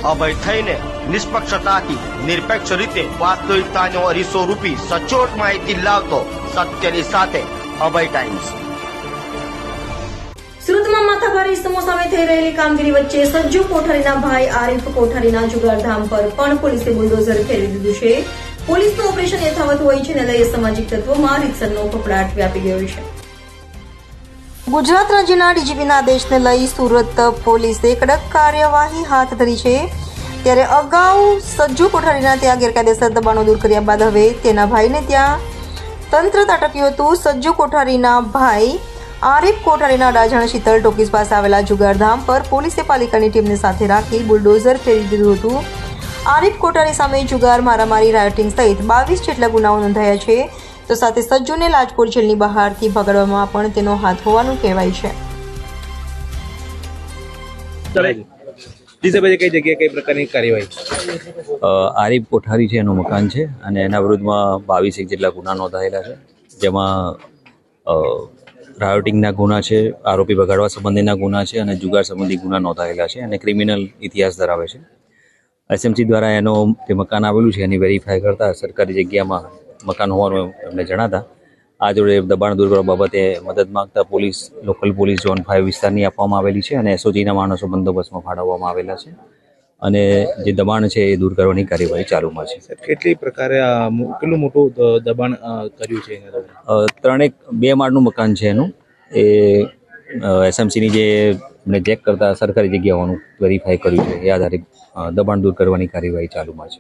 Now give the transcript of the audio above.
અભય થઈને નિષ્પક્ષતાથી નિરપેક્ષ રીતે વાસ્તવિકતાનો અરીસો રૂપી સચોટ માહિતી લાવતો સત્યની સાથે અભય ટાઈમ્સ। સુરતમાં માથાભારે ઇસમો સામે થઈ રહેલી કામગીરી વચ્ચે સજ્જુ કોઠારીના ભાઈ આરીફ કોઠારીના જુગારધામ પર પણ પોલીસે બુલડોઝર ફેરવી દીધું છે। પોલીસનું ઓપરેશન યથાવત હોય છે ને લઈ સામાજિક તત્વોમાં રીતસરનો ફફડાટ વ્યાપી ગયો છે। ગુજરાત રાજ્યના ડીજીપીના આદેશને લઈ સુરત પોલીસે કડક કાર્યવાહી હાથ ધરી છે। ત્યારે અગાઉ સજ્જુ કોઠારીના ત્યાં ગેરકાયદેસર દબાણો દૂર કર્યા બાદ હવે તેના ભાઈને ત્યાં તંત્ર ત્રાટક્યું હતું। સજ્જુ કોઠારીના ભાઈ આરીફ કોઠારીના અડાજણ શીતલ ટોકીઝ પાસે આવેલા જુગારધામ પર પોલીસે પાલિકાની ટીમને સાથે રાખી બુલડોઝર ફેરવી દીધું હતું। આરીફ કોઠારી સામે જુગાર, મારામારી, રાયોટિંગ સહિત 22 જેટલા ગુનાઓ નોંધાયા છે। તો સાથે સજ્જુને લાજપોર જેલની બહારથી ભગાડવામાં પણ તેનો હાથ હોવાનું કહેવાય છે। કઈ જગ્યાએ કઈ પ્રકારની કાર્યવાહી? આરીફ કોઠારી છે, એનું મકાન છે અને એના વિરુદ્ધમાં 22 જેટલા ગુના નોંધાયેલા છે, જેમાં રાયોટિંગના ગુના છે, આરોપી ભગાડવા સંબંધીના ગુના છે અને જુગાર સંબંધી ગુના નોંધાયેલા છે અને ક્રિમિનલ ઇતિહાસ ધરાવે છે। એસએમસી દ્વારા એનો જે મકાન આવેલું છે એની વેરીફાઈ કરતા સરકારી જગ્યામાં મકાન હોવાનું એમને જણાતા આ જોડે દબાણ દૂર કરવા બાબતે મદદ માંગતા લોકલ પોલીસ ઝોન 5 વિસ્તારની આપવામાં આવેલી છે અને એસઓજીના માણસો બંદોબસ્તમાં ફાળવવામાં આવેલા છે અને જે દબાણ છે એ દૂર કરવાની કાર્યવાહી ચાલુમાં છે। કેટલી પ્રકારે કેટલું મોટું દબાણ કર્યું છે? 2 માળનું મકાન છે એનું। એ એસએમસીની જે એમને ચેક કરતા સરકારી જગ્યા હોવાનું વેરીફાઈ કર્યું છે, એ આધારે દબાણ દૂર કરવાની કાર્યવાહી ચાલુમાં છે।